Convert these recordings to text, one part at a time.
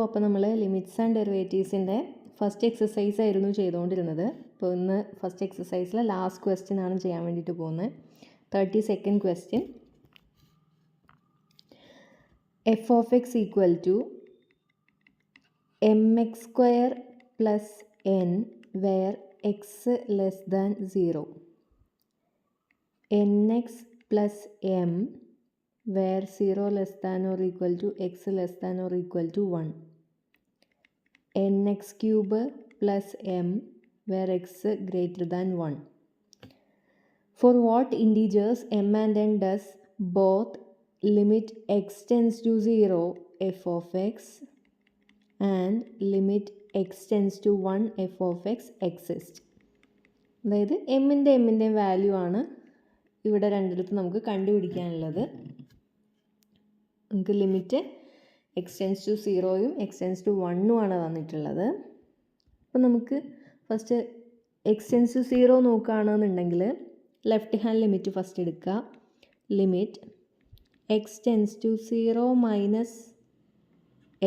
അപ്പോൾ നമ്മൾ limits and ഡെറിവേറ്റീവ്സിൻ്റെ first exercise ആയിരുന്നു ചെയ്തുകൊണ്ടിരുന്നത്. അപ്പോൾ ഇന്ന് ഫസ്റ്റ് എക്സസൈസിലെ ലാസ്റ്റ് ക്വസ്റ്റ്യൻ ആണ് ചെയ്യാൻ വേണ്ടിയിട്ട് പോകുന്നത്. 32nd question. F of X equal to mx² plus n where X less than 0, nx plus m where 0 less than or equal to x less than or equal to 1, nx cube plus m where x greater than 1. For what integers m and n does both limit x tends to 0 f of x and limit x tends to 1 f of x exist? അതായത് എമ്മിൻ്റെ value ആണ് ഇവിടെ രണ്ടിടത്ത് നമുക്ക് കണ്ടുപിടിക്കാനുള്ളത്. നമുക്ക് limit x tends to 0യും x tends to 1ഉം ആണ് തന്നിട്ടുള്ളത്. അപ്പോൾ നമുക്ക് ഫസ്റ്റ് എക്സ് ടെൻസ് ടു 0 നോക്കുകയാണെന്നുണ്ടെങ്കിൽ ലെഫ്റ്റ് ഹാൻഡ് ലിമിറ്റ് ഫസ്റ്റ് എടുക്കുക. Limit x tends to 0 minus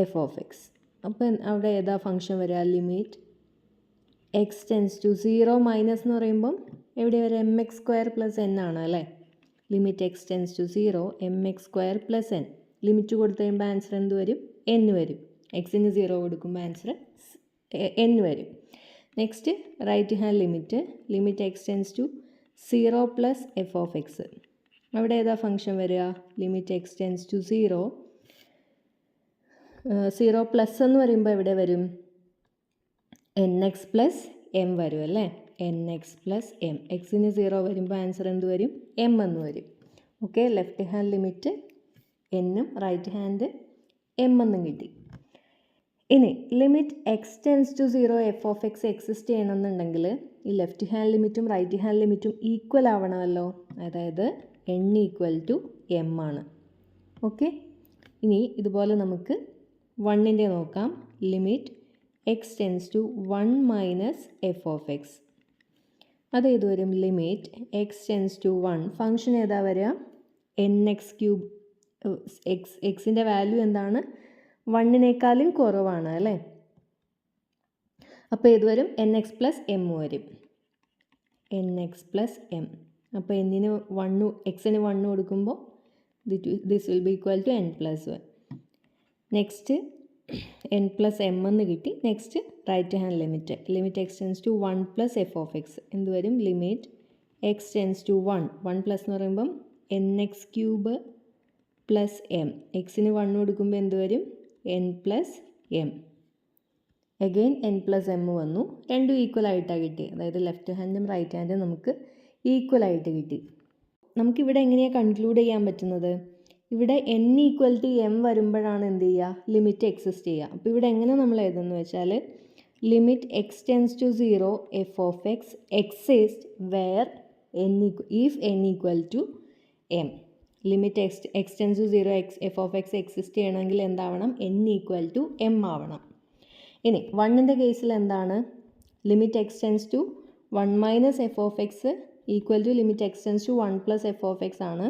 f of x. അപ്പോൾ അവിടെ ഏതാ ഫംഗ്ഷൻ വരിക? Limit x tends to 0 minus എന്ന് പറയുമ്പം എവിടെ വരെ mx² പ്ലസ് n ആണ് അല്ലേ. Limit x tends to 0 mx² plus n. Limit കൊടുത്തു കഴിയുമ്പോൾ ആൻസർ എന്ത് വരും? n വരും. എക്സിന് 0 കൊടുക്കുമ്പോൾ ആൻസർ n വരും. Next right hand limit x tends to 0 plus f of x. അവിടെ ഏതാ ഫംഗ്ഷൻ വരിക? Limit x tends to 0 plus എന്ന് പറയുമ്പോൾ എവിടെ വരും? nx പ്ലസ് m വരും അല്ലേ. nx plus m. എക്സിന് 0 വരുമ്പോൾ ആൻസർ എന്ത് വരും? m എന്ന് വരും. ഓക്കെ, ലെഫ്റ്റ് ഹാൻഡ് ലിമിറ്റ് എന്നും റൈറ്റ് ഹാൻഡ് എം എന്നും കിട്ടി. ഇനി limit x tends to 0 f of x exist ചെയ്യണമെന്നുണ്ടെങ്കിൽ ഈ ലെഫ്റ്റ് ഹാൻഡ് ലിമിറ്റും റൈറ്റ് ഹാൻഡ് ലിമിറ്റും ഈക്വൽ ആവണമല്ലോ. അതായത് n ഈക്വൽ ടു m ആണ്. ഓക്കെ, ഇനി ഇതുപോലെ നമുക്ക് 1ൻ്റെ നോക്കാം. Limit x tends to 1 minus f of x. അത് ഏത് വരും? Limit x tends to 1. Function ഏതാ വരിക? nx cube. എക്സിൻ്റെ വാല്യൂ എന്താണ്? 1നേക്കാളും കുറവാണ് അല്ലേ. അപ്പോൾ ഏത് വരും? nx പ്ലസ് m വരും. nx plus m. അപ്പോൾ എക്സിന് 1 കൊടുക്കുമ്പോൾ this will be equal to n plus 1. Next n plus m എന്ന് കിട്ടി. Next right hand limit x tends to 1 plus f of x. എന്ത് വരും? Limit x tends to 1 plus എന്ന് പറയുമ്പം nx ക്യൂബ് പ്ലസ് m. എക്സിന് 1 കൊടുക്കുമ്പോൾ എന്ത് വരും? n plus m. Again n plus m വന്നു. രണ്ടും ഈക്വൽ ആയിട്ടാണ് കിട്ടി. അതായത് ലെഫ്റ്റ് ഹാൻഡും റൈറ്റ് ഹാൻഡും നമുക്ക് ഈക്വൽ ആയിട്ട് കിട്ടി. നമുക്കിവിടെ എങ്ങനെയാണ് കൺക്ലൂഡ് ചെയ്യാൻ പറ്റുന്നത്? ഇവിടെ n ഈക്വൽ ടു m വരുമ്പോഴാണ് എന്ത് ചെയ്യുക? ലിമിറ്റ് എക്സിസ്റ്റ് ചെയ്യുക. അപ്പോൾ ഇവിടെ എങ്ങനെ നമ്മൾ എഴുതുന്നു വെച്ചാൽ limit x tends to 0 f of x exist where if n equal to m. Limit x tends to 0 f of x exist ചെയ്യണമെങ്കിൽ എന്താവണം? n ഈക്വൽ ടു m ആവണം. ഇനി 1ൻ്റെ കേസിൽ എന്താണ്? Limit x tends to 1 minus f of X equal to limit x tends to 1 plus f of x ആണ്.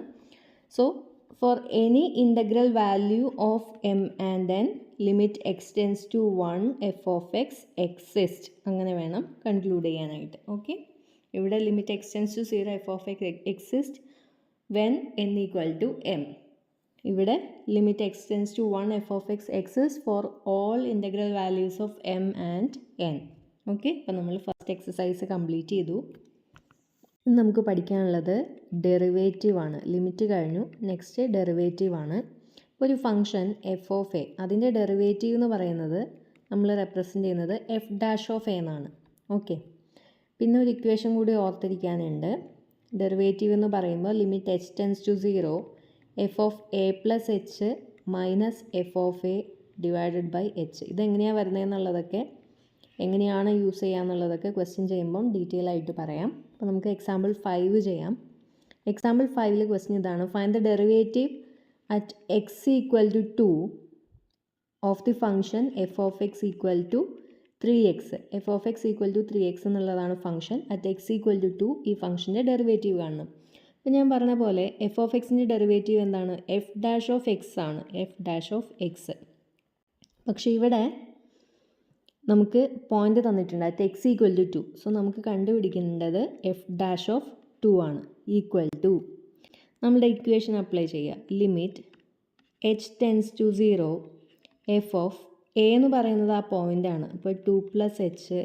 So for any integral value of m and n limit x tends to 1 f of x exist. അങ്ങനെ വേണം conclude ചെയ്യാനായിട്ട്. Okay, ഇവിടെ limit x tends to 0 f of x exist when n equal to m. ഇവിടെ limit x tends to 1 f of x exist for all integral values of m and n. Okay, അപ്പോൾ നമ്മൾ first exercise complete ചെയ്തു. ഇന്ന് നമുക്ക് പഠിക്കാനുള്ളത് derivative ആണ്. Limit കഴിഞ്ഞു, next derivative ആണ്. ഒരു ഫംഗ്ഷൻ എഫ് ഓഫ് എ, അതിൻ്റെ ഡെറിവേറ്റീവ് എന്ന് പറയുന്നത് നമ്മൾ റെപ്രസെൻ്റ് ചെയ്യുന്നത് എഫ് ഡാഷ് ഓഫ് എ എന്നാണ്. ഓക്കെ, പിന്നെ ഒരു ഇക്വേഷൻ കൂടി ഓർത്തിരിക്കാനുണ്ട്. ഡെറിവേറ്റീവ് എന്ന് പറയുമ്പോൾ limit h tends to 0 f of a plus h minus f of a divided by h. ഇതെങ്ങനെയാണ് വരുന്നതെന്നുള്ളതൊക്കെ, എങ്ങനെയാണ് യൂസ് ചെയ്യാന്നുള്ളതൊക്കെ ക്വസ്റ്റ്യൻ ചെയ്യുമ്പം ഡീറ്റെയിൽ ആയിട്ട് പറയാം. അപ്പോൾ നമുക്ക് എക്സാമ്പിൾ 5 ചെയ്യാം. എക്സാമ്പിൾ 5 ക്വസ്റ്റ്യൻ ഇതാണ്. Find the derivative at x equal to 2 of the function f of X equal to 3x. F of X equal to 3x എന്നുള്ളതാണ് function. At x equal to 2 ഈ ഫംഗ്ഷൻ്റെ derivative കാണണം. അപ്പോൾ ഞാൻ പറഞ്ഞ പോലെ എഫ് ഓഫ് എക്സിൻ്റെ ഡെറിവേറ്റീവ് എന്താണ്? എഫ് ഡാഷ് ഓഫ് എക്സ് ആണ്. F dash of x. പക്ഷേ ഇവിടെ നമുക്ക് പോയിൻ്റ് തന്നിട്ടുണ്ട് at x equal to 2. So നമുക്ക് കണ്ടുപിടിക്കേണ്ടത് എഫ് ഡാഷ് ഓഫ് 2 ആണ്. ഈക്വൽ ടു നമ്മുടെ ഇക്വേഷൻ അപ്ലൈ ചെയ്യുക. Limit h tends to 0 f of a എന്ന് പറയുന്നത് ആ പോയിൻ്റാണ്. അപ്പോൾ 2 plus h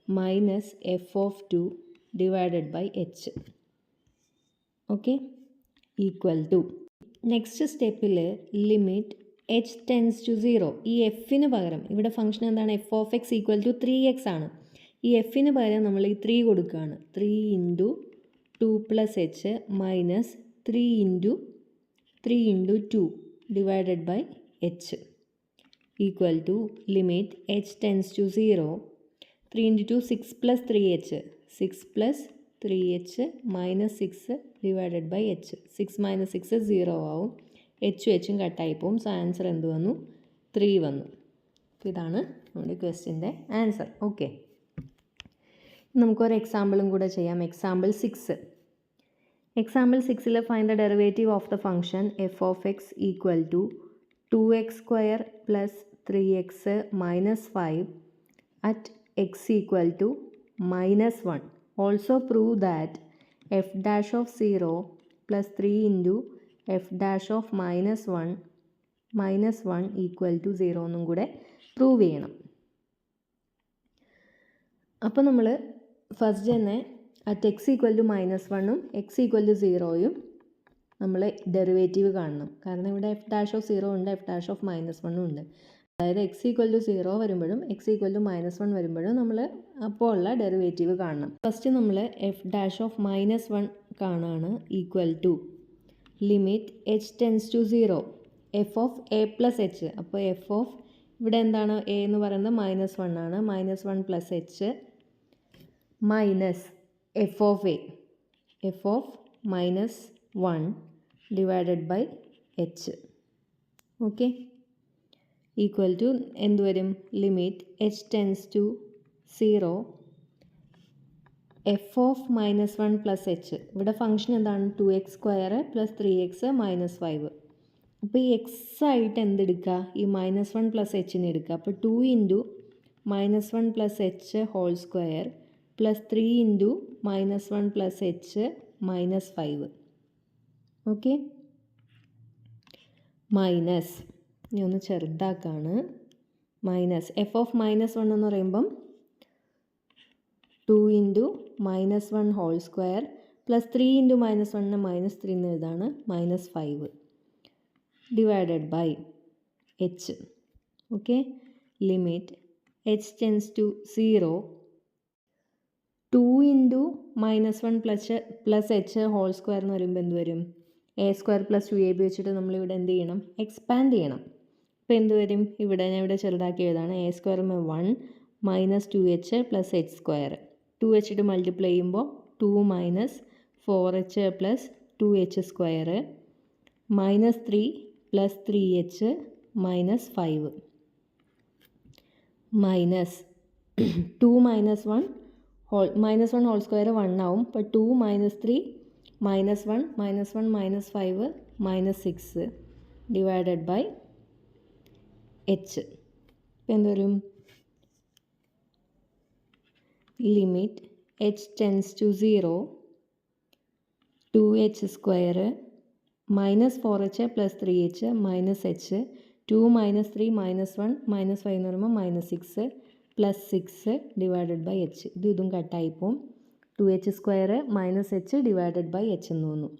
minus f of 2 divided by h. Okay, equal to next സ്റ്റെപ്പിൽ ലിമിറ്റ് എച്ച് ടെൻസ് ടു 0 ഈ എഫിന് പകരം ഇവിടെ ഫംഗ്ഷൻ എന്താണ്? F of X equal to 3x ആണ്. ഈ എഫിന് പകരം നമ്മൾ ഈ 3 കൊടുക്കുകയാണ്. 3 into 2 plus h minus 3 into 2 divided by h equal to limit h tends to 0 3 into 2 6 plus 3h 6 plus 3h minus 6 divided by h. 6 minus 6 0 ആവും. എച്ചും എച്ചും കട്ടായി പോവും. സോ ആൻസർ എന്ത് വന്നു? 3 വന്നു. ഇതാണ് നമ്മുടെ ക്വസ്റ്റ്യൻ്റെ ആൻസർ. ഓക്കെ, നമുക്കൊരു എക്സാമ്പിളും കൂടെ ചെയ്യാം. എക്സാമ്പിൾ 6. എക്സാമ്പിൾ 6ൽ find the derivative of the function f of X equal to 2x² plus 3x minus 5 at x equal to -1. Also prove that f dash of 0 plus 3 into f dash of -1 equal to 0 എന്നും കൂടെ prove ചെയ്യണം. അപ്പോൾ നമ്മൾ first തന്നെ at x equal to -1ഉം x equal to 0യും നമ്മൾ derivative കാണണം. കാരണം ഇവിടെ എഫ് ഡാഷ് ഓഫ് 0 ഉണ്ട്, എഫ് ഡാഷ് ഓഫ് -1ഉം ഉണ്ട്. അതായത് എക്സ് ഈക്വൽ ടു 0 വരുമ്പോഴും എക്സ് ഈക്വൽ ടു -1 വരുമ്പോഴും നമ്മൾ അപ്പോൾ ഉള്ള ഡെറിവേറ്റീവ് കാണണം. ഫസ്റ്റ് നമ്മൾ എഫ് ഡാഷ് ഓഫ് -1 കാണാണ്. Equal to limit h tends to 0 f of a plus h. അപ്പോൾ എഫ് ഓഫ് ഇവിടെ എന്താണ്? എ എന്ന് പറയുന്നത് -1 ആണ്. -1 plus h minus f of a, f of -1 divided by h. Okay, equal to എന്ത് വരും? Limit h tends to 0 f of -1 plus h. ഇവിടെ function എന്താണ്? 2x² plus 3x minus 5. അപ്പോൾ ഈ എക്സ് ആയിട്ട് എന്തെടുക്കുക? ഈ -1 പ്ലസ് എച്ചിന് എടുക്കുക. അപ്പോൾ 2 into -1 plus h whole square plus 3 into -1 plus h minus 5. Okay, minus ഇനി ഒന്ന് ചെറുതാക്കാണ്. മൈനസ് എഫ് ഓഫ് -1 എന്ന് പറയുമ്പം 2 into -1 whole square plus 3 into -1 -3 എന്ന് എഴുതാണ് -5 divided by h. Okay, limit h tends to 0 2 into -1 plus h whole square എന്ന് പറയുമ്പോൾ എന്ത് വരും? a² പ്ലസ് 2ab വെച്ചിട്ട് നമ്മളിവിടെ എന്ത് ചെയ്യണം? എക്സ്പാൻഡ് ചെയ്യണം. അപ്പോൾ എന്ത് വരും? ഇവിടെ ഞാൻ ഇവിടെ ചെറുതാക്കി എഴുതാണ്. a² 1 minus 2h plus h². 2h ഇട്ട് മൾട്ടിപ്ലൈ ചെയ്യുമ്പോൾ 2 minus 4h plus 2h² minus 3 plus 3h minus 5 minus 2 minus 1 whole square 1 ആവും. അപ്പോൾ 2 minus 3 -1 -1 minus 5 minus 6 divided by h. ഇപ്പം എന്ത് വരും? Limit h tends to 0 2h² minus 4h plus 3h minus h 2 minus 3 -1 minus 5 എന്ന് പറയുമ്പോൾ -6 plus 6 divided by h. ഇതും കട്ടായിപ്പോവും. 2h² minus h divided by h എന്ന് തോന്നും.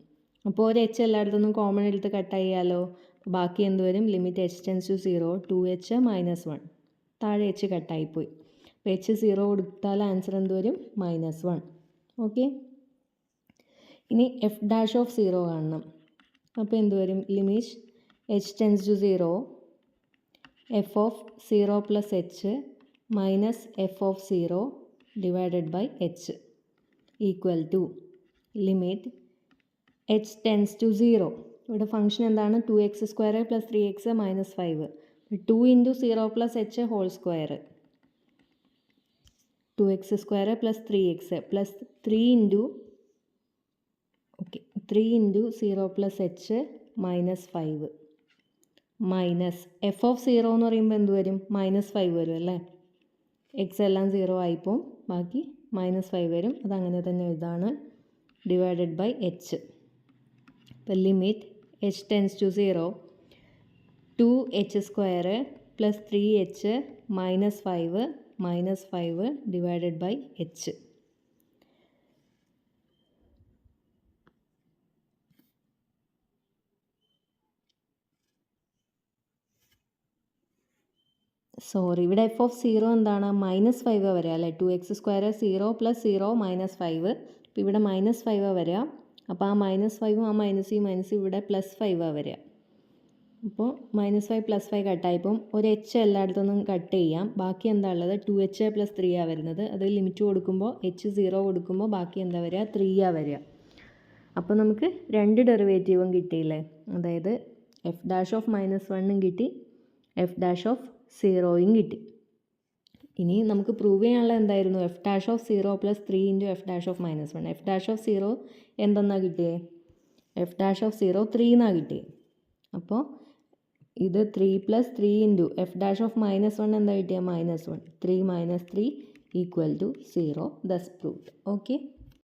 അപ്പോൾ ഒരു എച്ച് എല്ലായിടത്തുനിന്നും കോമൺ എടുത്ത് കട്ട് ചെയ്യാമല്ലോ. ബാക്കി എന്ത് വരും? Limit h tends to 0 2h -1. താഴെ എച്ച് കട്ടായിപ്പോയി. അപ്പോൾ എച്ച് 0 കൊടുത്താൽ ആൻസർ എന്ത് വരും? -1. ഓക്കെ, ഇനി എഫ് ഡാഷ് ഓഫ് 0 കാണണം. അപ്പോൾ എന്ത് വരും? Limit h tends to 0 f of 0 plus h minus f of 0 divided by h equal to limit h tends to 0. ഇവിടെ ഫംഗ്ഷൻ എന്താണ്? 2x² plus 3x minus 5. 2 into 0 plus h whole square 2x² plus 3x plus 3 into 0 plus h minus 5 minus f of 0 എന്ന് പറയുമ്പോൾ എന്ത് വരും? -5 വരും അല്ലേ? X എല്ലാം 0 ആയിപ്പോൾ ബാക്കി -5 വരും. അതങ്ങനെ തന്നെ എഴുതാണ്. Divided by h. അപ്പോൾ limit h tends to 0 2h² plus 3h -5 divided by h. Sorry, ഇവിടെ എഫ് ഓഫ് 0 എന്താണ്? -5 വരിക അല്ലേ? 2x² 0 plus 0 -5. അപ്പോൾ ഇവിടെ -5 വരിക. അപ്പോൾ ആ -5ഉം ആ മൈനസ് ഇവിടെ +5 വരിക. അപ്പോൾ -5 +5 കട്ടായിപ്പം ഒരു എച്ച് എല്ലായിടത്തുനിന്നും കട്ട് ചെയ്യാം. ബാക്കി എന്താ ഉള്ളത്? 2h + 3 വരുന്നത്. അത് ലിമിറ്റ് കൊടുക്കുമ്പോൾ h 0 കൊടുക്കുമ്പോൾ ബാക്കി എന്താ വരിക? 3 വരിക. അപ്പോൾ നമുക്ക് രണ്ട് ഡെറിവേറ്റീവും കിട്ടിയില്ലേ? അതായത് f' ഓഫ് -1ഉം കിട്ടി, f' ഓഫ് 0യും കിട്ടി. ഇനി നമുക്ക് പ്രൂവ് ചെയ്യാനുള്ള എന്തായിരുന്നു? f' of 0 + 3 × f' of -1. f' of 0 എന്തെന്നാണ് കിട്ടിയേ? f' ഓഫ് 0 3 എന്നാണ് കിട്ടിയത്. അപ്പോൾ ഇത് 3 + 3 × f' ഓഫ് -1 എന്താ കിട്ടിയത്? -1. 3 - 3 = 0. Thus proved. ഓക്കെ.